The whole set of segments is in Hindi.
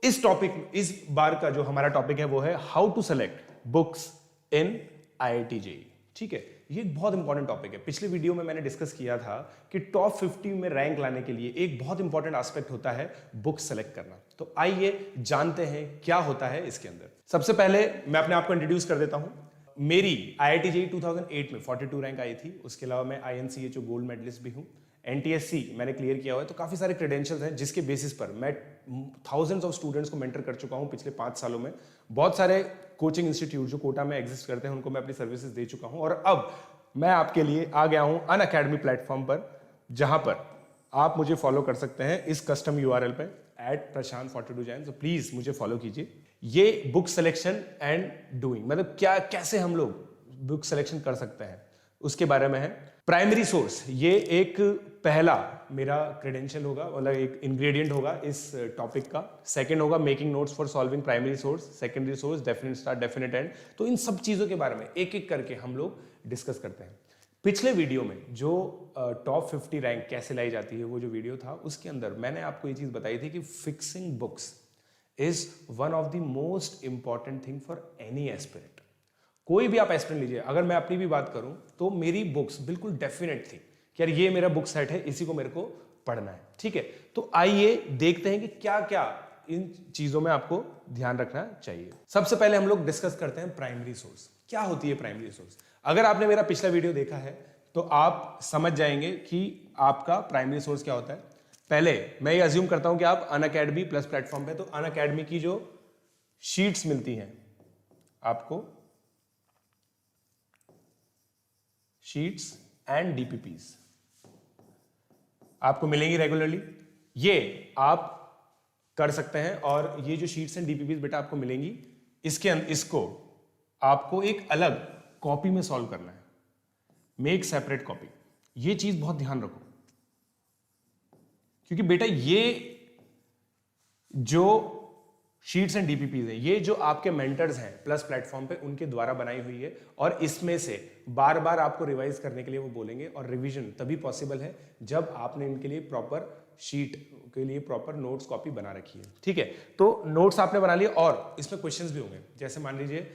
इस बार का जो हमारा टॉपिक है वो है how to select books in IIT JEE। ठीक है, ये एक बहुत इंपॉर्टेंट टॉपिक है। पिछले वीडियो में मैंने डिस्कस किया था कि टॉप 50 में रैंक लाने के लिए एक बहुत इंपॉर्टेंट एस्पेक्ट होता है बुक सेलेक्ट करना। तो आइए जानते हैं क्या होता है इसके अंदर। सबसे पहले मैं अपने आप को इंट्रोड्यूस कर देता हूं। मेरी IIT JEE 2008 में 42 रैंक आई थी। उसके अलावा मैं INCHO गोल्ड मेडलिस्ट भी हूं। NTSC मैंने क्लियर किया हुआ है। तो काफी सारे क्रेडेंशियल्स हैं जिसके बेसिस पर मैं थाउजेंड्स ऑफ स्टूडेंट्स को मेंटर कर चुका हूं पिछले 5 सालों में। बहुत सारे कोचिंग इंस्टीट्यूट जो कोटा में एग्जिस्ट करते हैं उनको मैं अपनी सर्विसेज दे चुका हूं। और अब मैं आपके लिए आ गया हूं अनअकैडमी प्लेटफॉर्म पर, जहां पर आप मुझे फॉलो कर सकते हैं इस कस्टम URL पे @prashant42 जैन। तो प्लीज मुझे फॉलो कीजिए। ये बुक सिलेक्शन एंड डूइंग, मतलब क्या कैसे हम लोग बुक सिलेक्शन कर सकते हैं उसके बारे में है। प्राइमरी सोर्स, ये एक पहला मेरा क्रेडेंशियल होगा, मतलब एक इंग्रेडिएंट होगा इस टॉपिक का। सेकंड होगा making notes for solving primary source, secondary source, definite start, definite and. तो इन सब चीजों के बारे में एक एक करके हम लोग डिस्कस करते हैं। पिछले वीडियो में जो टॉप 50 रैंक कैसे लाई जाती है वो जो वीडियो था, उसके अंदर मैंने आपको ये चीज बताई थी कि fixing books is one of the most important thing for any aspirant. कोई भी आप एस्पिरेंट लीजिए, अगर मैं अपनी भी बात करूं तो मेरी बुक्स बिल्कुल डेफिनेट थी कि यार ये मेरा बुक सेट है, इसी को मेरे को पढ़ना है। ठीक है, तो आइए देखते हैं कि क्या क्या इन चीजों में आपको ध्यान रखना चाहिए। सबसे पहले हम लोग डिस्कस करते हैं प्राइमरी सोर्स। क्या होती है प्राइमरी सोर्स? अगर आपने मेरा पिछला वीडियो देखा है तो आप समझ जाएंगे कि आपका प्राइमरी सोर्स क्या होता है। पहले मैं ये अज्यूम करता हूं कि आप अनअकैडमी प्लस प्लेटफॉर्म पे, तो अनअकैडमी की जो शीट्स मिलती हैं आपको, शीट्स एंड DPPs आपको मिलेंगी रेगुलरली। ये आप कर सकते हैं। और ये जो शीट्स एंड DPPs बेटा आपको मिलेंगी, इसको आपको एक अलग कॉपी में सॉल्व करना है। मेक सेपरेट कॉपी, ये चीज बहुत ध्यान रखो, क्योंकि बेटा ये जो शीट्स एंड DPPs हैं, ये जो आपके मेंटर्स हैं प्लस प्लेटफॉर्म पे, उनके द्वारा बनाई हुई है। और इसमें से बार बार आपको रिवाइज करने के लिए वो बोलेंगे। और रिवीजन तभी पॉसिबल है जब आपने इनके लिए प्रॉपर शीट के लिए प्रॉपर नोट्स कॉपी बना रखी है। ठीक है, तो नोट्स आपने बना लिए और इसमें क्वेश्चंस भी होंगे। जैसे मान लीजिए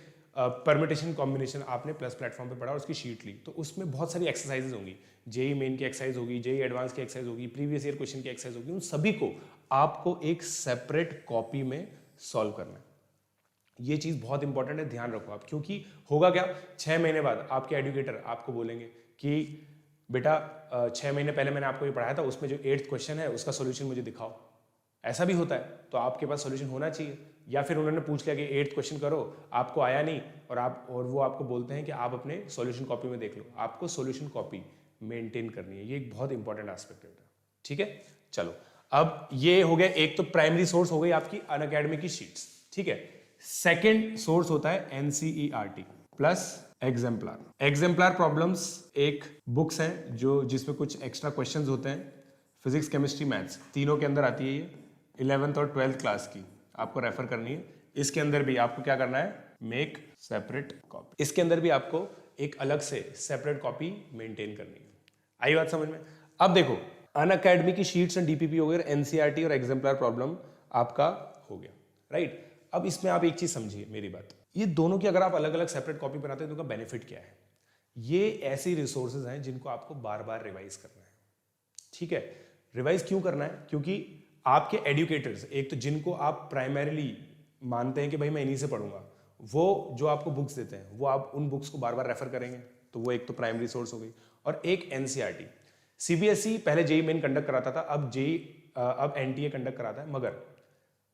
परमिटेशन कॉम्बिनेशन आपने प्लस प्लेटफॉर्म पे पढ़ा और उसकी शीट ली, तो उसमें बहुत सारी एक्सरसाइजेज होंगी। JEE मेन की एक्सरसाइज होगी, JEE एडवांस की एक्सरसाइज होगी, प्रीवियस ईयर क्वेश्चन की एक्सरसाइज होगी। उन सभी को आपको एक सेपरेट कॉपी में सॉल्व करना है। ये चीज बहुत इंपॉर्टेंट है, ध्यान रखो आप। क्योंकि होगा क्या, 6 महीने बाद आपके एजुकेटर आपको बोलेंगे कि बेटा 6 महीने पहले मैंने आपको ये पढ़ाया था, उसमें जो 8th क्वेश्चन है उसका सोल्यूशन मुझे दिखाओ। ऐसा भी होता है, तो आपके पास सोल्यूशन होना चाहिए। या फिर उन्होंने पूछ लिया कि 8th क्वेश्चन करो, आपको आया नहीं, और वो आपको बोलते हैं कि आप अपने सोल्यूशन कॉपी में देख लो। आपको सोल्यूशन कॉपी मेंटेन करनी है, ये एक बहुत इंपॉर्टेंट एस्पेक्ट है। ठीक है, चलो अब ये हो गया। एक तो प्राइमरी सोर्स हो गई आपकी अनअकैडमी की शीट्स। ठीक है, सेकंड सोर्स होता है NCERT plus exemplar. Exemplar problems एक बुक्स हैं जो जिसमें कुछ एक्स्ट्रा क्वेश्चंस होते हैं। फिजिक्स, केमिस्ट्री, मैथ्स तीनों के अंदर आती है ये। 11th और 12th क्लास की आपको रेफर करनी है। इसके अंदर भी आपको क्या करना है, मेक सेपरेट कॉपी। इसके अंदर भी आपको एक अलग से सेपरेट कॉपी मेंटेन करनी है। आई बात समझ में? अब देखो, अनअकैडमी की शीट्स एंड DPP हो गए, NCERT और एग्जाम्पलर प्रॉब्लम आपका हो गया, राइट। अब इसमें आप एक चीज समझिए मेरी बात, ये दोनों की अगर आप अलग अलग सेपरेट कॉपी बनाते हैं तो उनका बेनिफिट क्या है? ये ऐसी रिसोर्सेज हैं जिनको आपको बार बार रिवाइज करना है। ठीक है, रिवाइज क्यों करना है? क्योंकि आपके एडुकेटर्स, एक तो जिनको आप प्राइमरीली मानते हैं कि भाई मैं इन्हीं से पढ़ूंगा, वो जो आपको बुक्स देते हैं वो आप उन बुक्स को बार बार रेफर करेंगे। तो वो एक तो प्राइमरी सोर्स हो गई। और एक NCERT, CBSE पहले JEE मेन कंडक्ट कराता था, अब NTA कंडक्ट कराता है, मगर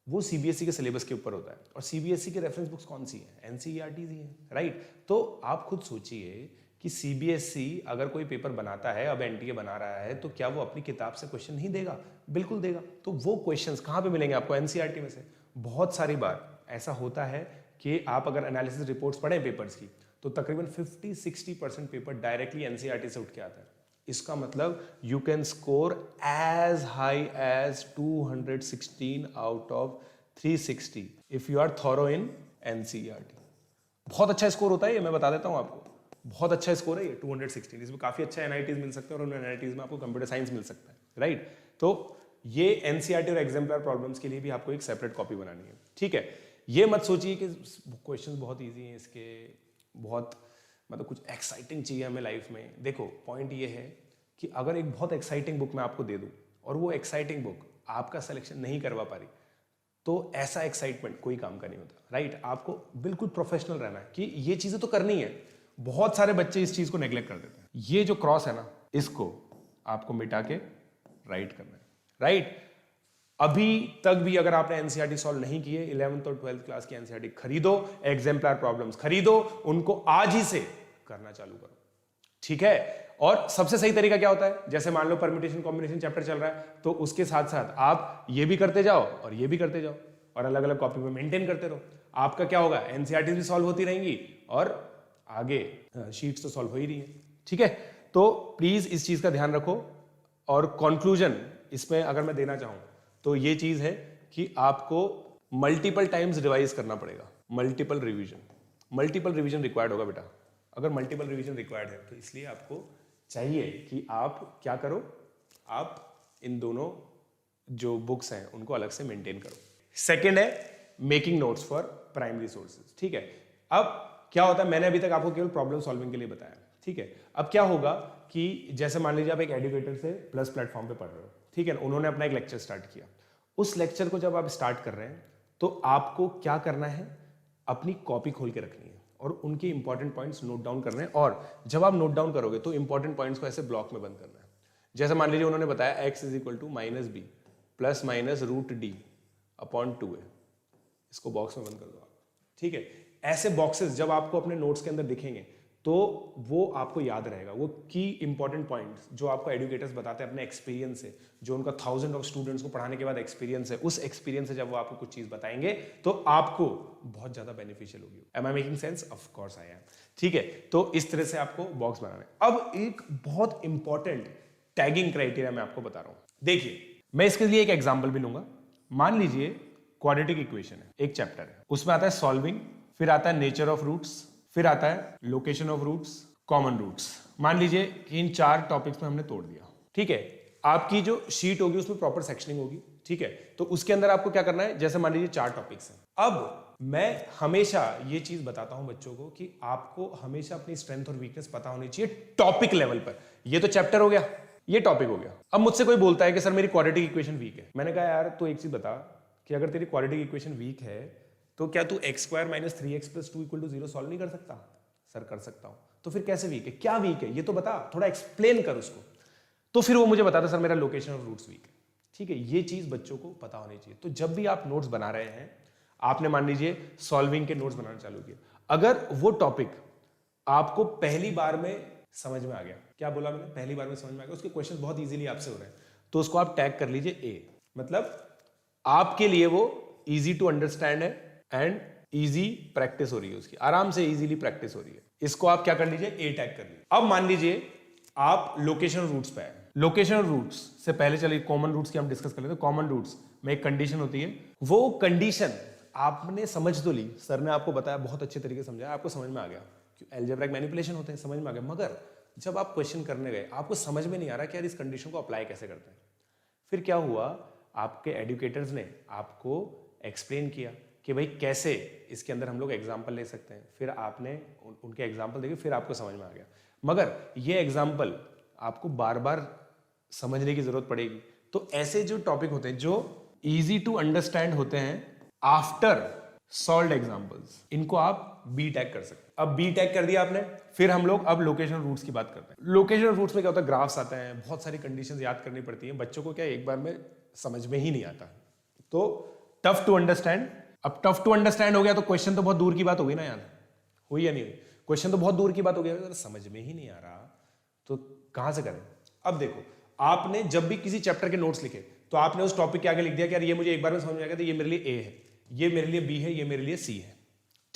वो CBSE के सिलेबस के ऊपर होता है। और CBSE की रेफरेंस बुक्स कौन सी है? NCERT ही है, राइट। तो आप खुद सोचिए कि CBSE अगर कोई पेपर बनाता है, अब NTA बना रहा है, तो क्या वो अपनी किताब से क्वेश्चन नहीं देगा? बिल्कुल देगा। तो वो क्वेश्चंस कहाँ पे मिलेंगे आपको? NCERT में से। बहुत सारी बार ऐसा होता है कि आप अगर एनालिसिस रिपोर्ट्स पढ़ें पेपर्स की, तो तकरीबन 50-60% पेपर डायरेक्टली NCERT से उठ के आता है। इसका मतलब you can score as high as 216 out of 360 if you are thorough in NCERT। बहुत अच्छा स्कोर होता है ये, मैं बता देता हूं आपको। बहुत अच्छा स्कोर है ये 216। इसमें काफी अच्छा NITs मिल सकते हैं और उन NITs में आपको कंप्यूटर साइंस मिल सकता है, राइट। तो ये एनसीईआरटी और एग्जाम्पलर प्रॉब्लम्स के लिए भी आपको एक सेपरेट कॉपी बनानी है, ठीक है। ये मत सोचिए कि क्वेश्चन बहुत ईजी हैं इसके, बहुत मतलब कुछ एक्साइटिंग चाहिए हमें लाइफ में। देखो पॉइंट ये है कि अगर एक बहुत एक्साइटिंग बुक मैं आपको दे दूं और वो एक्साइटिंग बुक आपका सिलेक्शन नहीं करवा पा रही, तो ऐसा एक्साइटमेंट कोई काम का नहीं होता, राइट। आपको बिल्कुल प्रोफेशनल रहना है कि ये चीजें तो करनी है। बहुत सारे बच्चे इस चीज को नेग्लेक्ट कर देते हैं। ये जो क्रॉस है ना, इसको आपको मिटा के राइट करना है, राइट। अभी तक भी अगर आपने एनसीईआरटी सॉल्व नहीं किए, 11th और 12th क्लास की एनसीईआरटी खरीदो, एग्जाम्पलर प्रॉब्लम्स खरीदो, उनको आज ही से करना चालू करो, ठीक है। और सबसे सही तरीका क्या होता है, जैसे मान लो परम्यूटेशन कॉम्बिनेशन चैप्टर चल रहा है, तो उसके साथ साथ आप ये भी करते जाओ और ये भी करते जाओ और अलग अलग कॉपी में मेंटेन करते रहो। आपका क्या होगा, एनसीईआरटी भी सॉल्व होती रहेंगी और आगे शीट्स तो सॉल्व हो ही रही है, ठीक है। तो प्लीज इस चीज का ध्यान रखो। और कंक्लूजन इसमें अगर मैं देना चाहूं तो ये चीज है कि आपको मल्टीपल टाइम्स रिवाइज करना पड़ेगा। मल्टीपल रिवीजन रिक्वायर्ड होगा बेटा। अगर मल्टीपल रिवीजन रिक्वायर्ड है तो इसलिए आपको चाहिए कि आप क्या करो, आप इन दोनों जो बुक्स हैं उनको अलग से मेंटेन करो। सेकंड है making notes for primary sources, ठीक है। अब क्या होता है, मैंने अभी तक आपको केवल प्रॉब्लम सॉल्विंग के लिए बताया, ठीक है। अब क्या होगा कि जैसे मान लीजिए आप एक एजुकेटर से प्लस प्लेटफॉर्म पे पढ़ रहे हो, ठीक है ना, उन्होंने अपना एक लेक्चर स्टार्ट किया। उस लेक्चर को जब आप स्टार्ट कर रहे हैं तो आपको क्या करना है, अपनी कॉपी खोल के रखनी है और उनके इंपॉर्टेंट पॉइंट्स नोट डाउन करने हैं। और जब आप नोट डाउन करोगे तो इंपॉर्टेंट पॉइंट्स को ऐसे ब्लॉक में बंद करना है। जैसे मान लीजिए उन्होंने बताया x is equal to -b plus minus √d upon 2a, इसको बॉक्स में बंद कर दो आप, ठीक है। ऐसे बॉक्सेस जब आपको अपने नोट्स के अंदर दिखेंगे तो वो आपको याद रहेगा, वो की इंपॉर्टेंट पॉइंट्स जो आपको एजुकेटर्स बताते हैं अपने एक्सपीरियंस से, जो उनका 1000 ऑफ स्टूडेंट्स को पढ़ाने के बाद एक्सपीरियंस है, उस एक्सपीरियंस से जब वो आपको कुछ चीज बताएंगे तो आपको बहुत ज्यादा बेनिफिशियल होगी। Am I making sense? Of course I am, ठीक है। तो इस तरह से आपको बॉक्स बनाना है। अब एक बहुत इंपॉर्टेंट टैगिंग क्राइटेरिया मैं आपको बता रहा हूं। देखिए मैं इसके लिए एक एग्जाम्पल भी लूंगा। मान लीजिए क्वाड्रेटिक इक्वेशन है, एक चैप्टर है, उसमें आता है सॉल्विंग, फिर आता है नेचर ऑफ रूट्स, फिर आता है location of roots, common roots. मान लीजिए कि इन 4 टॉपिक्स में हमने तोड़ दिया, ठीक है। आपकी जो शीट होगी उसमें प्रॉपर सेक्शनिंग होगी, ठीक है। तो उसके अंदर आपको क्या करना है, जैसे मान लीजिए 4 टॉपिक्स हैं। अब मैं हमेशा ये चीज बताता हूं बच्चों को कि आपको हमेशा अपनी स्ट्रेंथ और वीकनेस पता होनी चाहिए टॉपिक लेवल पर। ये तो चैप्टर हो गया, ये टॉपिक हो गया। अब मुझसे कोई बोलता है कि सर मेरी क्वाड्रेटिक इक्वेशन वीक है। मैंने कहा यार तो एक चीज बता कि अगर तेरी क्वाड्रेटिक इक्वेशन वीक है तो क्या तू x² - 3x + 2 = 0 सॉल्व नहीं कर सकता? सर कर सकता हूं। तो फिर कैसे वीक है, क्या वीक है ये तो बता, थोड़ा एक्सप्लेन कर उसको। तो फिर वो मुझे बताता सर मेरा लोकेशन ऑफ रूट्स वीक है, ठीक है। ये चीज बच्चों को पता होनी चाहिए। तो जब भी आप नोट्स बना रहे हैं, आपने मान लीजिए सॉल्विंग के नोट्स बनाना चालू किया, अगर वो टॉपिक आपको पहली बार में समझ में आ गया, क्या बोला मैंने, पहली बार में समझ में आ गया, उसके क्वेश्चन बहुत इजीली आपसे हो रहे हैं, तो उसको आप टैग कर लीजिए ए। मतलब आपके लिए वो इजी टू अंडरस्टैंड है एंड इजी प्रैक्टिस हो रही है, उसकी आराम से इजीली प्रैक्टिस हो रही है। इसको आप क्या कर लीजिए, ए टैग कर लीजिए। अब मान लीजिए आप लोकेशन रूट्स पे आए। लोकेशन रूट्स से पहले चलिए कॉमन रूट्स की हम डिस्कस कर लेते हैं। कॉमन रूट्स में एक कंडीशन होती है, वो कंडीशन आपने समझ तो ली, सर ने आपको बताया, बहुत अच्छे तरीके से समझाया, आपको समझ में आ गया कि अलजेब्रिक मैनिपुलेशन होते हैं, समझ में आ गया। मगर जब आप क्वेश्चन करने गए आपको समझ में नहीं आ रहा कि यार इस कंडीशन को अप्लाई कैसे करते हैं। फिर क्या हुआ, आपके एडुकेटर्स ने आपको एक्सप्लेन किया कि भाई कैसे इसके अंदर हम लोग एग्जाम्पल ले सकते हैं। फिर आपने उनके एग्जाम्पल देखे, फिर आपको समझ में आ गया। मगर ये एग्जाम्पल आपको बार बार समझने की जरूरत पड़ेगी। तो ऐसे जो टॉपिक होते हैं जो इजी टू अंडरस्टैंड होते हैं आफ्टर सॉल्व्ड एग्जाम्पल्स, इनको आप बी टैग कर सकते हैं। अब बी टैग कर दिया आपने, फिर हम लोग अब लोकेशन रूट्स की बात करते हैं। लोकेशन रूट्स में क्या होता है, ग्राफ्स आते हैं, बहुत सारी कंडीशंस याद करनी पड़ती हैं। बच्चों को क्या एक बार में समझ में ही नहीं आता, तो टफ टू अंडरस्टैंड। अब टफ टू अंडरस्टैंड हो गया तो क्वेश्चन तो बहुत दूर की बात होगी ना यार, हुई या नहीं हुई? क्वेश्चन तो बहुत दूर की बात हो गया, अगर समझ में ही नहीं आ रहा तो कहां से करें। अब देखो, आपने जब भी किसी चैप्टर के नोट्स लिखे तो आपने उस टॉपिक के आगे लिख दिया कि यार ये मुझे एक बार में समझ में आ गया, तो ये मेरे लिए ए है, ये मेरे लिए बी है, ये मेरे लिए सी है,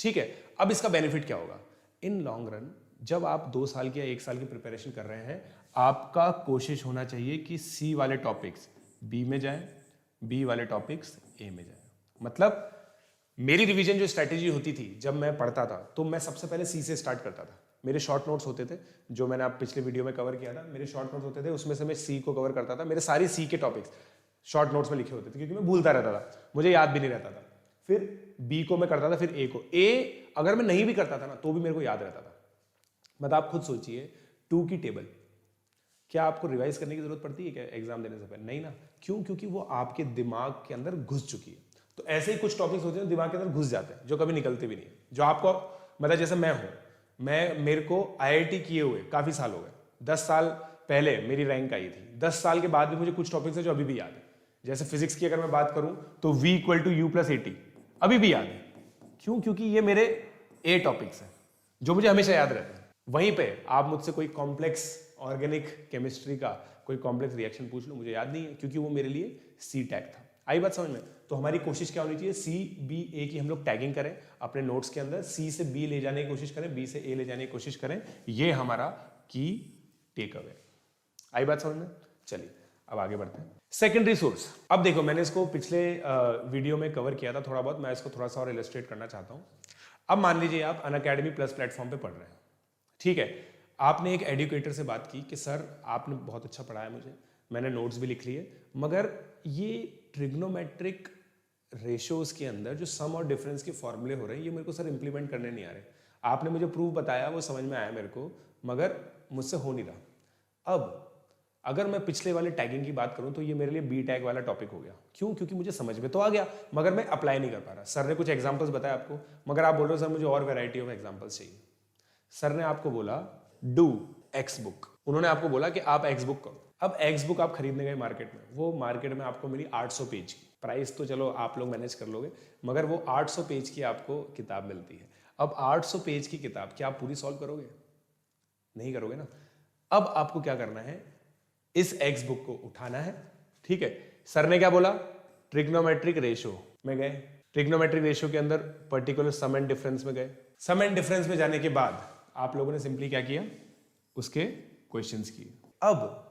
ठीक है। अब इसका बेनिफिट क्या होगा, इन लॉन्ग रन जब आप 2 साल की या 1 साल की प्रिपरेशन कर रहे हैं, आपका कोशिश होना चाहिए कि सी वाले टॉपिक्स बी में जाएं, बी वाले टॉपिक्स ए में जाएं। मतलब मेरी रिवीजन जो स्ट्रैटेजी होती थी जब मैं पढ़ता था, तो मैं सबसे पहले सी से स्टार्ट करता था। मेरे शॉर्ट नोट्स होते थे जो मैंने आप पिछले वीडियो में कवर किया था, मेरे शॉर्ट नोट्स होते थे, उसमें से मैं सी को कवर करता था। मेरे सारे सी के टॉपिक्स शॉर्ट नोट्स में लिखे होते थे, क्योंकि मैं भूलता रहता था, मुझे याद भी नहीं रहता था। फिर बी को मैं करता था, फिर ए को। ए अगर मैं नहीं भी करता था ना तो भी मेरे को याद रहता था। मतलब आप खुद सोचिए, 2 की टेबल क्या आपको रिवाइज करने की जरूरत पड़ती है क्या एग्जाम देने से पहले? नहीं ना। क्यों? क्योंकि वो आपके दिमाग के अंदर घुस चुकी है। तो ऐसे ही कुछ टॉपिक्स होते हैं दिमाग के अंदर घुस जाते हैं, जो कभी निकलते भी नहीं है, जो आपको मतलब जैसे मैं हूं, मेरे को आईआईटी किए हुए काफी साल हो गए, 10 साल पहले मेरी रैंक आई थी, 10 साल के बाद भी मुझे कुछ टॉपिक्स है जो अभी भी याद है। जैसे फिजिक्स की अगर मैं बात करूं तो v = u+80 अभी भी याद है। क्यों? क्योंकि ये मेरे ए टॉपिक्स हैं जो मुझे हमेशा याद रहते हैं। वहीं पे आप मुझसे कोई कॉम्प्लेक्स ऑर्गेनिक केमिस्ट्री का कोई कॉम्प्लेक्स रिएक्शन पूछ लो, मुझे याद नहीं है, क्योंकि वो मेरे लिए सी टैग था। आई बात समझ में? तो हमारी कोशिश क्या होनी चाहिए, सी बी ए की हम लोग टैगिंग करें अपने नोट्स के अंदर, सी से बी ले जाने की कोशिश करें, बी से ए ले जाने की कोशिश करें। ये हमारा की टेक अवे। आई बात समझ में? चलिए अब आगे बढ़ते हैं। Secondary source. अब देखो, मैंने इसको पिछले वीडियो में कवर किया था थोड़ा बहुत, मैं इसको थोड़ा सा और इलस्ट्रेट करना चाहता हूं। अब मान लीजिए आप अनअकैडमी प्लस प्लेटफॉर्म पे पढ़ रहे हैं, ठीक है। आपने एक एडुकेटर से बात की कि सर आपने बहुत अच्छा पढ़ाया मुझे, मैंने नोट्स भी लिख लिए, मगर ये ट्रिग्नोमेट्रिक रेशियोज के अंदर जो सम और डिफरेंस के फॉर्मूले हो रहे हैं, ये मेरे को सर इंप्लीमेंट करने नहीं आ रहे। आपने मुझे प्रूफ बताया, वो समझ में आया मेरे को, मगर मुझसे हो नहीं रहा। अब अगर मैं पिछले वाले टैगिंग की बात करूं तो ये मेरे लिए बी टैग वाला टॉपिक हो गया। क्यों? क्योंकि मुझे समझ में तो आ गया, मगर मैं अप्लाई नहीं कर पा रहा। सर ने कुछ एग्जांपल्स बताया आपको, मगर आप बोल रहे हो सर मुझे और वैरायटी ऑफ एग्जांपल्स चाहिए। सर ने आपको बोला डू एक्स बुक, उन्होंने आपको बोला कि आप एक्स बुक करो। अब एक्स बुक आप खरीदने गए मार्केट में, वो मार्केट में आपको मिली 800 पेज की। प्राइस तो चलो आप लोग मैनेज कर लोगे, मगर वो 800 पेज की आपको किताब मिलती है। अब 800 पेज की किताब क्या आप पूरी सॉल्व करोगे? नहीं करोगे ना। अब आपको क्या करना है, इस एक्स बुक को उठाना है, ठीक है। सर ने क्या बोला, ट्रिग्नोमेट्रिक रेशियो में गए, ट्रिग्नोमेट्रिक रेशियो के अंदर पर्टिकुलर सम एंड डिफरेंस में गए। सम एंड डिफरेंस में जाने के बाद आप लोगों ने सिंपली क्या किया, उसके क्वेश्चंस किए। अब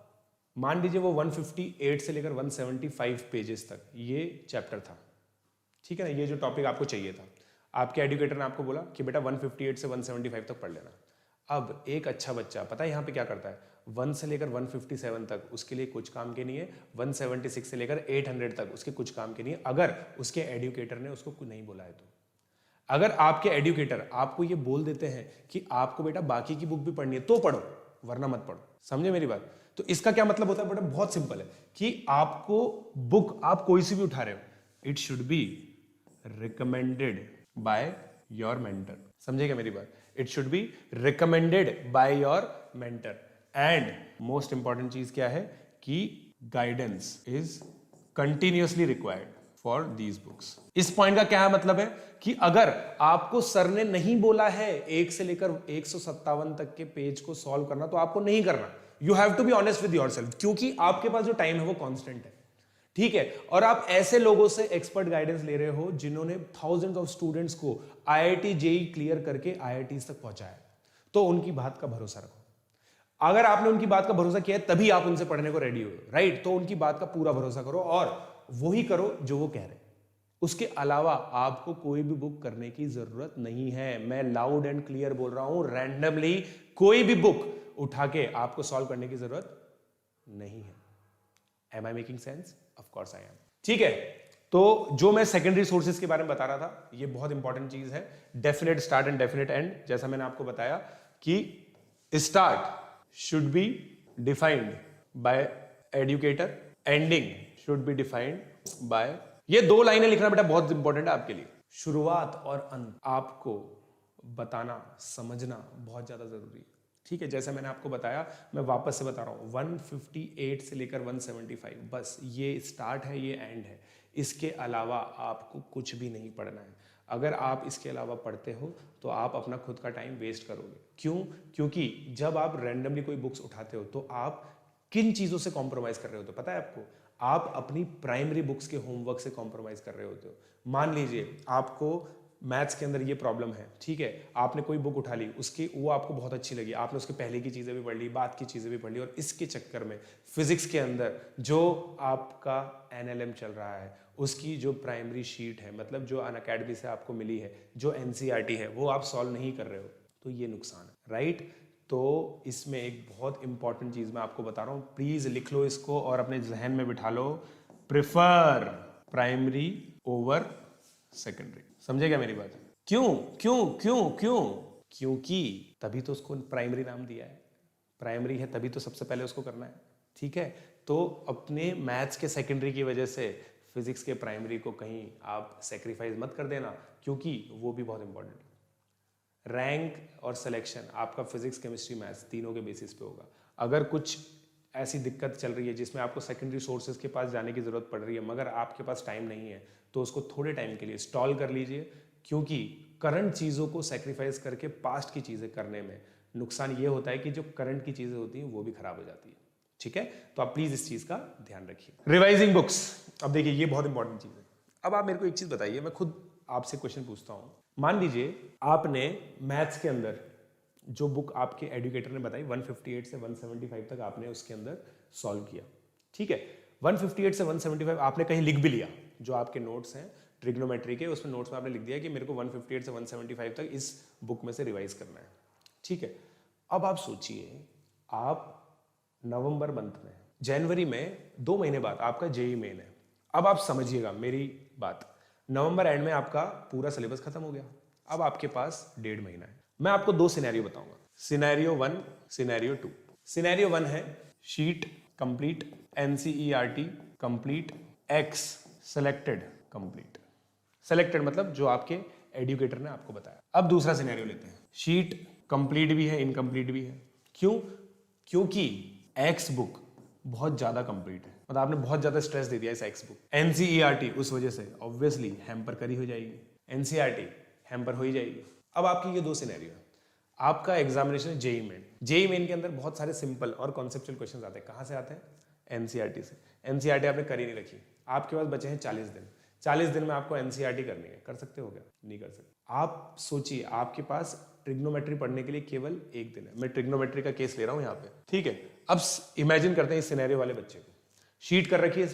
मान लीजिए वो 158 से लेकर 175 पेजेस तक ये चैप्टर था, ठीक है ना। ये जो टॉपिक आपको चाहिए था, आपके एजुकेटर ने आपको बोला कि बेटा 158 से 175 तक पढ़ लेना। अब एक अच्छा बच्चा पता है यहाँ पे क्या करता है, 1 से लेकर 157 तक उसके लिए कुछ काम के नहीं है, 176 से लेकर 800 तक उसके कुछ काम के नहीं है, अगर उसके एजुकेटर ने उसको कुछ नहीं बोला है तो। अगर आपके एजुकेटर आपको ये बोल देते हैं कि आपको बेटा बाकी की बुक भी पढ़नी है तो पढ़ो, वरना मत पढ़ो, समझे मेरी बात? तो इसका क्या मतलब होता है बेटा, बहुत सिंपल है कि आपको बुक आप कोई सी भी उठा रहे हो, it should be recommended by your mentor. समझेगा मेरी बात? It should be recommended by your mentor. And most important चीज क्या है कि guidance is continuously required for these books. इस पॉइंट का क्या मतलब है कि अगर आपको सर ने नहीं बोला है 1 से लेकर 157 तक के पेज को सॉल्व करना, तो आपको नहीं करना। You have to be honest with yourself, क्योंकि आपके पास जो टाइम है वो कांस्टेंट है, ठीक है। और आप ऐसे लोगों से एक्सपर्ट गाइडेंस ले रहे हो जिन्होंने थाउजेंड्स ऑफ स्टूडेंट्स को आईआईटी जेईई क्लियर करके आईआईटी तक पहुंचाया, तो उनकी बात का भरोसा रखो। अगर आपने उनकी बात का भरोसा किया है तभी आप उनसे पढ़ने को रेडी हो, राइट? तो उनकी बात का पूरा भरोसा करो और वही करो जो वो कह रहे हैं। उसके अलावा आपको कोई भी बुक करने की जरूरत नहीं है। मैं लाउड एंड क्लियर बोल रहा हूं, रैंडमली कोई भी बुक उठा के आपको सॉल्व करने की जरूरत नहीं है। Am I making sense? Of course I am. ठीक है, तो जो मैं सेकेंडरी सोर्सेज के बारे में बता रहा था, ये बहुत इंपॉर्टेंट चीज है। Definite start and definite and, जैसा मैंने आपको बताया कि start should be defined by educator, ending should be defined by, ये 2 लाइनें लिखना बेटा बहुत इंपॉर्टेंट है आपके लिए। शुरुआत और अंत आपको बताना, समझना बहुत ज्यादा जरूरी है, ठीक है। जैसे मैंने आपको बताया, मैं वापस से बता रहा हूं, 158 से लेकर 175 बस ये स्टार्ट है, ये एंड है। इसके अलावा आपको कुछ भी नहीं पढ़ना है। अगर आप इसके अलावा पढ़ते हो तो आप अपना खुद का टाइम वेस्ट करोगे। क्यों? क्योंकि जब आप रैंडमली कोई बुक्स उठाते हो तो आप किन चीजों से कॉम्प्रोमाइज कर रहे होते हो पता है आपको? आप अपनी प्राइमरी बुक्स के होमवर्क से कॉम्प्रोमाइज कर रहे होते हो। मान लीजिए आपको मैथ्स के अंदर ये प्रॉब्लम है, ठीक है, आपने कोई बुक उठा ली, उसकी वो आपको बहुत अच्छी लगी, आपने उसके पहले की चीजें भी पढ़ ली, बाद की चीजें भी पढ़ ली, और इसके चक्कर में फिजिक्स के अंदर जो आपका एनएलएम चल रहा है उसकी जो प्राइमरी शीट है, मतलब जो अनअकैडमी से आपको मिली है, जो एनसीईआरटी है, वो आप सॉल्व नहीं कर रहे हो, तो ये नुकसान है, राइट? तो इसमें एक बहुत इंपॉर्टेंट चीज मैं आपको बता रहा हूँ, प्लीज लिख लो इसको और अपने जहन में बिठा लो। Prefer primary over secondary. समझे क्या मेरी बात? क्यों क्यों क्यों क्यों? क्योंकि तभी तो उसको प्राइमरी नाम दिया है, प्राइमरी है तभी तो सबसे पहले उसको करना है। ठीक है, तो अपने मैथ्स के सेकेंडरी की वजह से फिजिक्स के प्राइमरी को कहीं आप सेक्रीफाइस मत कर देना, क्योंकि वो भी बहुत इंपॉर्टेंट है। रैंक और सिलेक्शन आपका फिजिक्स केमिस्ट्री मैथ्स तीनों के बेसिस पे होगा। अगर कुछ ऐसी दिक्कत चल रही है जिसमें आपको सेकेंडरी सोर्सेज के पास जाने की जरूरत पड़ रही है मगर आपके पास टाइम नहीं है, तो उसको थोड़े टाइम के लिए स्टॉल कर लीजिए, क्योंकि करंट चीज़ों को सेक्रीफाइस करके पास्ट की चीज़ें करने में नुकसान ये होता है कि जो करंट की चीज़ें होती हैं वो भी खराब हो जाती है। ठीक है, तो आप प्लीज इस चीज का ध्यान रखिए। रिवाइजिंग बुक्स, अब देखिए ये बहुत इंपॉर्टेंट चीज है। अब आप मेरे को एक चीज बताइए, मैं खुद आपसे क्वेश्चन पूछता हूं। मान लीजिए आपने मैथ्स के अंदर जो बुक आपके एजुकेटर ने बताई 158 से 175 तक आपने उसके अंदर सॉल्व किया। ठीक है, 158 से 175 आपने कहीं लिख भी लिया, जो आपके नोट्स हैं ट्रिग्नोमेट्री के, उसमें नोट्स में आपने लिख दिया कि मेरे को 158 से 175 तक इस बुक में से रिवाइज करना है। ठीक है, अब आप सोचिए, आप नवंबर मंथ में, जनवरी में 2 महीने बाद आपका जेई मेन है। अब आप समझिएगा मेरी बात, नवंबर एंड में आपका पूरा सिलेबस खत्म हो गया, अब आपके पास 1.5 महीना है। मैं आपको 2 सिनेरियो बताऊंगा, सिनेरियो 1, सिनेरियो 2। सिनेरियो 1 है sheet complete, NCERT complete, x selected complete. Selected मतलब जो आपके एजुकेटर ने आपको बताया। अब दूसरा सिनेरियो लेते हैं, शीट कंप्लीट भी है, इनकम्प्लीट भी है। क्यों? क्योंकि एक्स बुक बहुत ज्यादा कंप्लीट है, मतलब आपने बहुत ज्यादा स्ट्रेस दे दिया इस एक्स बुक। एनसीईआरटी उस वजह से ऑब्वियसली हैम्पर करी हो जाएगी, एनसीईआरटी हैम्पर हो ही जाएगी। अब आपकी ये 2 सिनेरियो है। आपका examination JEE Main, JEE Main के अंदर बहुत सारे सिंपल और कॉन्सेप्चुअल क्वेश्चन आते हैं। कहाँ से आते हैं? एनसीईआरटी से। एनसीईआरटी आपने करी नहीं रखी, आपके पास बचे हैं 40 दिन। 40 दिन में आपको एनसीईआरटी करनी है, कर सकते हो क्या? नहीं कर सकते। आप सोचिए, आपके पास ट्रिग्नोमेट्री पढ़ने के लिए केवल 1 दिन है। मैं ट्रिग्नोमेट्री का केस ले रहा हूं यहाँ पे। ठीक है, अब इमेजिन करते हैं इस सिनेरियो वाले बच्चे को, शीट कर रखी है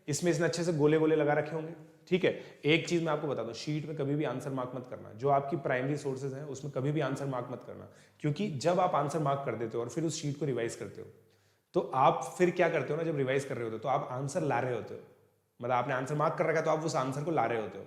इसमें इसने अच्छे से गोले गोले लगा रखे होंगे। ठीक है, एक चीज मैं आपको बता दूं, शीट में कभी भी आंसर मार्क मत करना। जो आपकी प्राइमरी सोर्सेज हैं उसमें कभी भी आंसर मार्क मत करना, क्योंकि जब आप आंसर मार्क कर देते हो और फिर उस शीट को रिवाइज करते हो, तो आप फिर क्या करते हो ना, जब रिवाइज कर रहे होते हो तो आप आंसर ला रहे होते हो, मतलब आपने आंसर मार्क कर रखा है तो आप उस आंसर को ला रहे होते हो।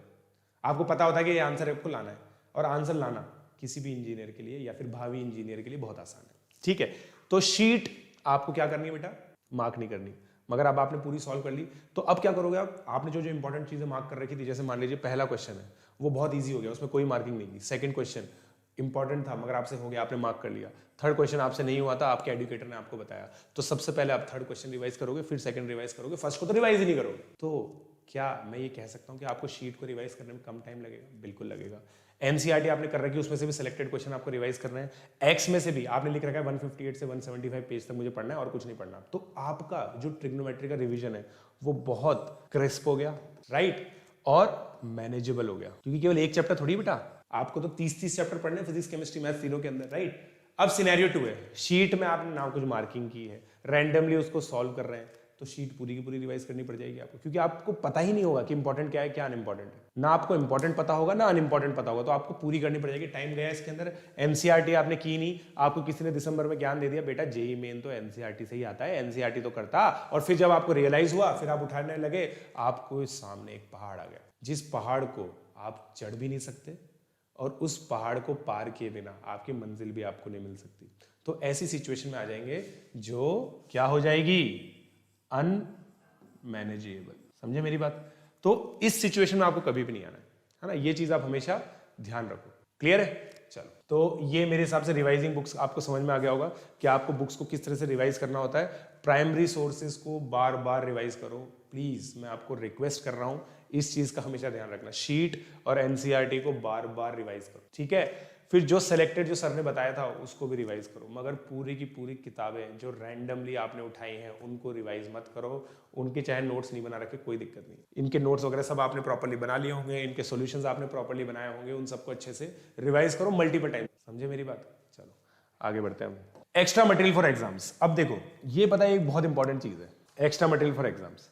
आपको पता होता है कि ये आंसर आपको लाना है, और आंसर लाना किसी भी इंजीनियर के लिए या फिर भावी इंजीनियर के लिए बहुत आसान है। ठीक है, तो शीट आपको क्या करनी है बेटा? मार्क नहीं करनी। मगर अब आपने पूरी सॉल्व कर ली, तो अब क्या करोगे आप? आपने जो जो इंपॉर्टेंट चीजें मार्क कर रखी थी, जैसे मान लीजिए पहला क्वेश्चन है वो बहुत ईजी हो गया, उसमें कोई मार्किंग नहीं की। सेकंड क्वेश्चन इंपॉर्टेंट था मगर आपसे हो गया, आपने मार्क कर लिया। थर्ड क्वेश्चन आपसे नहीं हुआ था, आपके एजुकेटर ने आपको बताया, तो सबसे पहले आप थर्ड क्वेश्चन रिवाइज करोगे, फिर सेकंड रिवाइज करोगे, फर्स्ट को तो रिवाइज ही नहीं करोगे। तो क्या मैं ये कह सकता हूं कि आपको शीट को रिवाइज करने में कम टाइम लगेगा? बिल्कुल लगेगा। एनसीईआरटी आपने कर रखी है, उसमें से भी सिलेक्टेड क्वेश्चन आपको रिवाइज करना है। एक्स में से भी आपने लिख रखा है 158 से 175 पेज तक मुझे पढ़ना है और कुछ नहीं पढ़ना, तो आपका जो ट्रिग्नोमेट्री का रिवीजन है वो बहुत क्रिस्प हो गया, राइट, और मैनेजेबल हो गया, क्योंकि केवल एक चैप्टर थोड़ी बेटा, आपको तो 30 चैप्टर पढ़ने हैं फिजिक्स केमिस्ट्री मैथ्स तीनों के अंदर, राइट। अब सिनेरियो 2 है, शीट में आपने ना कुछ मार्किंग की है, रैंडमली उसको सॉल्व कर रहे हैं, तो शीट पूरी की पूरी रिवाइज करनी पड़ जाएगी आपको, क्योंकि आपको पता ही नहीं होगा कि इंपॉर्टेंट क्या है क्या अनइंपॉर्टेंट है। ना आपको इंपॉर्टेंट पता होगा ना अनइंपॉर्टेंट पता होगा, तो आपको पूरी करनी पड़ जाएगी। टाइम गया इसके अंदर। एनसीईआरटी आपने की नहीं, आपको किसी ने दिसंबर में ज्ञान दे दिया बेटा जेई मेन तो एनसीईआरटी से ही आता है, एनसीईआरटी तो करता, और फिर जब आपको रियलाइज हुआ फिर आप उठाने लगे, आपको सामने एक पहाड़ आ गया, जिस पहाड़ को आप चढ़ भी नहीं सकते और उस पहाड़ को पार किए बिना आपकी मंजिल भी आपको नहीं मिल सकती। तो ऐसी सिचुएशन में आ जाएंगे जो क्या हो जाएगी? अनमैनेजेबल। समझे मेरी बात? तो इस सिचुएशन में आपको कभी भी नहीं आना है ना, ये चीज आप हमेशा ध्यान रखो। क्लियर है? चलो, तो ये मेरे हिसाब से रिवाइजिंग बुक्स आपको समझ में आ गया होगा कि आपको बुक्स को किस तरह से रिवाइज करना होता है। प्राइमरी सोर्सेज को बार बार रिवाइज करो प्लीज, मैं आपको रिक्वेस्ट कर रहा हूं, इस चीज का हमेशा ध्यान रखना। शीट और एनसीईआरटी को बार बार रिवाइज करो, ठीक है। फिर जो सेलेक्टेड जो सर ने बताया था उसको भी रिवाइज करो, मगर पूरी की पूरी किताबें जो रैंडमली आपने उठाई हैं उनको रिवाइज मत करो। उनके चाहे नोट्स नहीं बना रखे कोई दिक्कत नहीं, इनके नोट्स वगैरह सब आपने प्रॉपर्ली बना लिए होंगे, इनके सॉल्यूशंस आपने प्रॉपर्ली बनाए होंगे, उन सबको अच्छे से रिवाइज करो मल्टीपल टाइम। समझे मेरी बात? चलो आगे बढ़ते हैं हम। Extra material for exams. अब देखो ये पता है एक बहुत इंपॉर्टेंट चीज है, एक्स्ट्रा मटेरियल फॉर एग्जाम्स।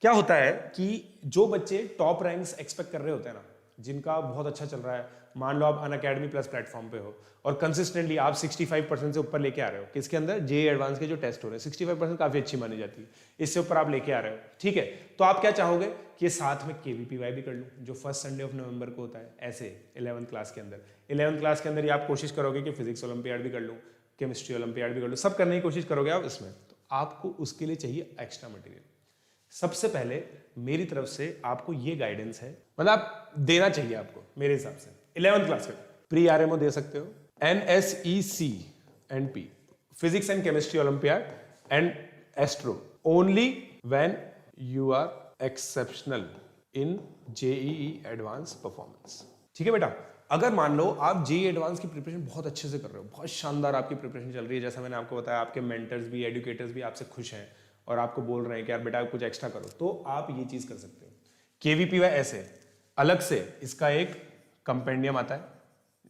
क्या होता है कि जो बच्चे टॉप रैंक्स एक्सपेक्ट कर रहे होते हैं ना, जिनका बहुत अच्छा चल रहा है, मान लो आप अनअकैडमी प्लस प्लेटफॉर्म पे हो और कंसिस्टेंटली आप 65% से ऊपर लेके आ रहे हो, किसके अंदर, जेईई एडवांस के जो टेस्ट हो रहे हैं, 65% काफी अच्छी मानी जाती है, इससे ऊपर आप लेके आ रहे हो, ठीक है। तो आप क्या चाहोगे कि साथ में केवीपीवाई भी कर लूं, जो फर्स्ट संडे ऑफ नवंबर को होता है, ऐसे 11th क्लास के अंदर। 11th क्लास के अंदर ही आप कोशिश करोगे कि फिजिक्स ओलंपियाड भी कर लूं, केमिस्ट्री ओलंपियाड भी कर लूं, सब करने की कोशिश करोगे आप इसमें। तो आपको उसके लिए चाहिए एक्स्ट्रा मटेरियल। सबसे पहले मेरी तरफ से आपको ये गाइडेंस है, मतलब आप देना चाहिए आपको मेरे हिसाब से 11th क्लास में प्री आरएमओ दे सकते हो, NSEC and P, physics and chemistry olympiad and astro, only when you are exceptional in JEE advance performance. ठीक है बेटा, अगर मान लो आप जेईई एडवांस की प्रिपरेशन बहुत अच्छे से कर रहे हो, बहुत शानदार आपकी प्रिपरेशन चल रही है, जैसा मैंने आपको बताया, आपके मेंटर्स भी, एडुकेटर्स भी आपसे खुश हैं और आपको बोल रहे हैं कि यार बेटा कुछ एक्स्ट्रा करो, तो आप ये चीज कर सकते हो। केवीपीवाई ऐसे अलग से इसका एक कंपेंडियम आता है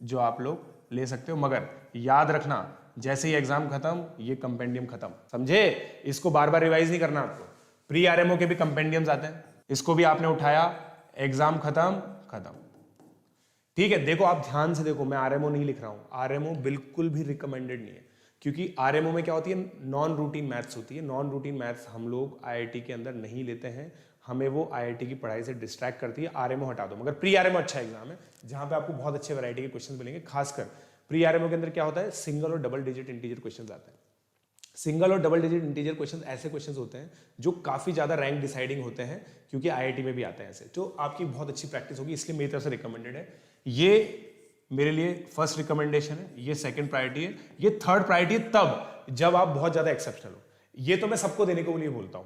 जो आप लोग ले सकते हो, मगर याद रखना जैसे ही एग्जाम खत्म ये कंपेंडियम खत्म, समझे? इसको बार बार रिवाइज नहीं करना आपको। प्री आरएमओ के भी कंपेंडियम्स आते हैं, इसको भी आपने उठाया, एग्जाम खत्म, ठीक है। देखो आप ध्यान से देखो, मैं आरएमओ नहीं लिख रहा हूं, आरएमओ बिल्कुल भी रिकमेंडेड नहीं है, क्योंकि आरएमओ में क्या होती है, नॉन रूटीन मैथ्स होती है। नॉन रूटीन मैथ्स हम लोग आईआईटी के अंदर नहीं लेते हैं, हमें वो आईआईटी की पढ़ाई से डिस्ट्रैक्ट करती है। आरएमओ हटा दो, मगर प्री आरएमओ अच्छा एग्जाम है जहां पे आपको बहुत अच्छे वैरायटी के क्वेश्चन मिलेंगे। खासकर प्री आरएमओ के अंदर क्या होता है, सिंगल और डबल डिजिट इंटीजर क्वेश्चन आते हैं। सिंगल और डबल डिजिट इंटीजर क्वेश्चन ऐसे क्वेश्चन होते हैं जो काफी ज्यादा रैंक डिसाइडिंग होते हैं, क्योंकि आईआईटी में भी आते हैं ऐसे, तो आपकी बहुत अच्छी प्रैक्टिस होगी, इसलिए मेरी तरफ से रिकमेंडेड है। ये मेरे लिए फर्स्ट रिकमेंडेशन है, ये सेकंड प्रायोरिटी है, ये थर्ड प्रायोरिटी है तब जब आप बहुत ज्यादा एक्सेप्शनल हो। ये तो मैं सबको देने को लिए बोलता हूं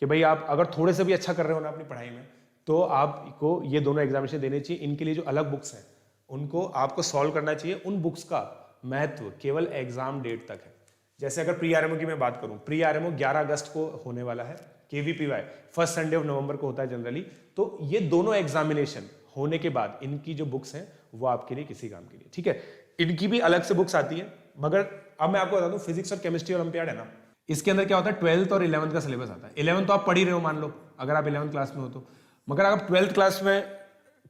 कि भाई आप अगर थोड़े से भी अच्छा कर रहे हो ना अपनी पढ़ाई में, तो आपको ये दोनों एग्जामिनेशन देने चाहिए। इनके लिए जो अलग बुक्स हैं उनको आपको सॉल्व करना चाहिए। उन बुक्स का महत्व केवल एग्जाम डेट तक है। जैसे अगर प्री आरएमओ की मैं बात करूं, प्री आरएमओ 11 अगस्त को होने वाला है, KVPY first Sunday of November को होता है जनरली। तो ये दोनों एग्जामिनेशन होने के बाद इनकी जो बुक्स हैं वो आपके लिए किसी काम के लिए, ठीक है। इनकी भी अलग से बुक्स आती है, मगर अब मैं आपको बता दूं, फिजिक्स और केमिस्ट्री ओलंपियाड है ना, इसके अंदर क्या होता है, 12th और 11th का सिलेबस आता है। 11th तो आप पढ़ ही रहे हो मान लो, अगर आप 11th क्लास में हो तो, मगर आप 12th क्लास में,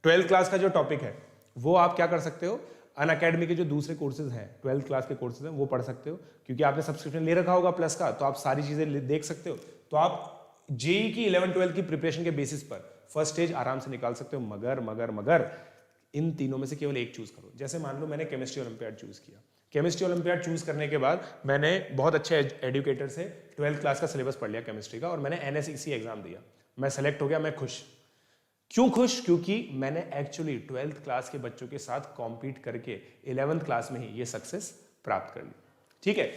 12th क्लास का जो टॉपिक है वो आप क्या कर सकते हो, अनअकैडमी के जो दूसरे कोर्सेज हैं, 12th क्लास के कोर्सेज हैं, वो पढ़ सकते हो, क्योंकि आपने सब्सक्रिप्शन ले रखा होगा प्लस का, तो आप सारी चीजें देख सकते हो। तो आप जेईई की 11-12 की प्रिपरेशन के बेसिस पर फर्स्ट स्टेज आराम से निकाल सकते हो। मगर इन तीनों में से केवल एक चूज करो। जैसे मान लो मैंने केमिस्ट्री ओलंपियाड चूज किया, केमिस्ट्री ओलंपियाड चूज करने के बाद मैंने बहुत अच्छे एडुकेटर से 12th क्लास का सिलेबस पढ़ लिया केमिस्ट्री का, और मैंने NSEC एग्जाम दिया, मैं सेलेक्ट हो गया, मैं खुश। क्यों खुश? क्योंकि मैंने एक्चुअली 12th क्लास के बच्चों के साथ कॉम्पीट करके 11th क्लास में ही ये सक्सेस प्राप्त कर ली, ठीक है।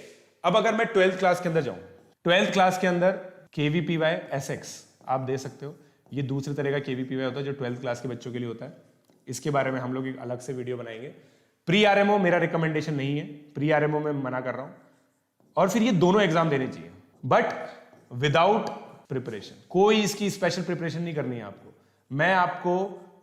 अब अगर मैं 12th क्लास के अंदर जाऊं, 12th क्लास के अंदर KVPY SX आप दे सकते हो। ये दूसरे तरह का KVPY होता है जो 12th क्लास के बच्चों के लिए होता है, इसके बारे में हम लोग एक अलग से वीडियो बनाएंगे। प्री आरएमओ मेरा रिकमेंडेशन नहीं है, प्री आरएमओ में मना कर रहा हूं। और फिर ये दोनों एग्जाम देने चाहिए, बट विदाउट प्रिपरेशन। कोई इसकी स्पेशल प्रिपरेशन नहीं करनी है आपको। मैं आपको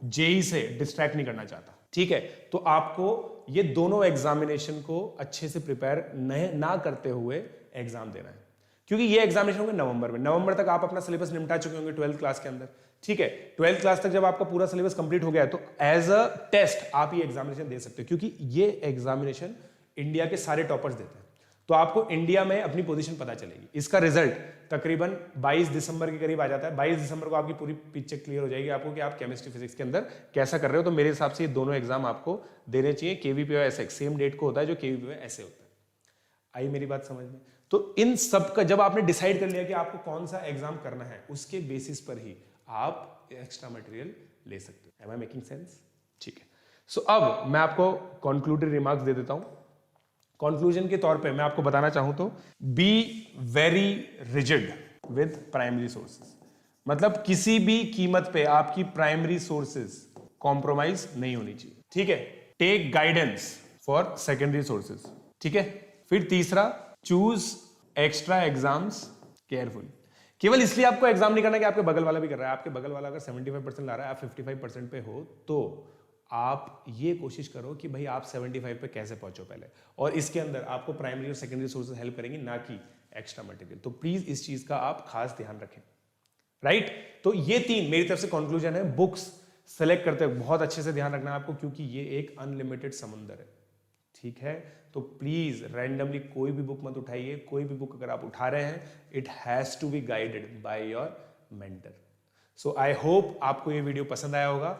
जेईई से डिस्ट्रैक्ट नहीं करना चाहता, ठीक है। तो आपको ये दोनों एग्जामिनेशन को अच्छे से प्रिपेयर ना करते हुए एग्जाम देना है, क्योंकि ये एग्जामिनेशन होंगे नवंबर में। नवंबर तक आप अपना सिलेबस निपटा चुके होंगे 12th क्लास के अंदर, ठीक है। 12th क्लास तक जब आपका पूरा सिलेबस कंप्लीट हो गया है, तो एज अ टेस्ट आप ये एग्जामिनेशन दे सकते हो, क्योंकि ये एग्जामिनेशन इंडिया के सारे टॉपर्स देते हैं। तो आपको इंडिया में अपनी पोजीशन पता चलेगी। इसका रिजल्ट तकरीबन 22 दिसंबर के करीब आ जाता है। 22 दिसंबर को आपकी पूरी पिक्चर क्लियर हो जाएगी आपको कि आप केमिस्ट्री फिजिक्स के अंदर कैसा कर रहे हो। तो मेरे हिसाब से ये दोनों एग्जाम आपको देने चाहिए। KVPY SX सेम डेट को होता है जो KVPY ऐसे होता है। आई मेरी बात समझ में? तो इन सब का जब आपने डिसाइड कर लिया कि आपको कौन सा एग्जाम करना है, उसके बेसिस पर ही आप एक्स्ट्रा मटेरियल ले सकते हो। Am I making sense? ठीक है। सो अब मैं आपको कंक्लूडिंग रिमार्क्स दे देता हूं। कंक्लूजन के तौर पे मैं आपको बताना चाहूं तो be very rigid with primary sources, मतलब किसी भी कीमत पे आपकी प्राइमरी सोर्सेज कॉम्प्रोमाइज नहीं होनी चाहिए, ठीक है। Take guidance for secondary sources, ठीक है। फिर तीसरा, चूज एक्स्ट्रा एग्जाम्स केयरफुली। केवल इसलिए आपको एग्जाम नहीं करना कि आपके बगल वाला भी कर रहा है। आपके बगल वाला अगर 75% ला रहा है, आप 55% पे हो, तो आप ये कोशिश करो कि भाई आप 75 पे कैसे पहुंचो पहले, और इसके अंदर आपको प्राइमरी और सेकेंडरी सोर्सेज हेल्प करेंगे, ना कि एक्स्ट्रा मटेरियल। तो प्लीज इस चीज का आप खास ध्यान रखें, राइट। तो ये तीन मेरी तरफ से कंक्लूजन है। बुक्स सेलेक्ट करते वक्त बहुत अच्छे से ध्यान रखना है आपको, क्योंकि ये एक अनलिमिटेड समुंदर है, ठीक है। तो प्लीज रैंडमली कोई भी बुक मत उठाइए। कोई भी बुक अगर आप उठा रहे हैं, it has to be guided by your mentor. So I hope आपको ये वीडियो पसंद आया होगा।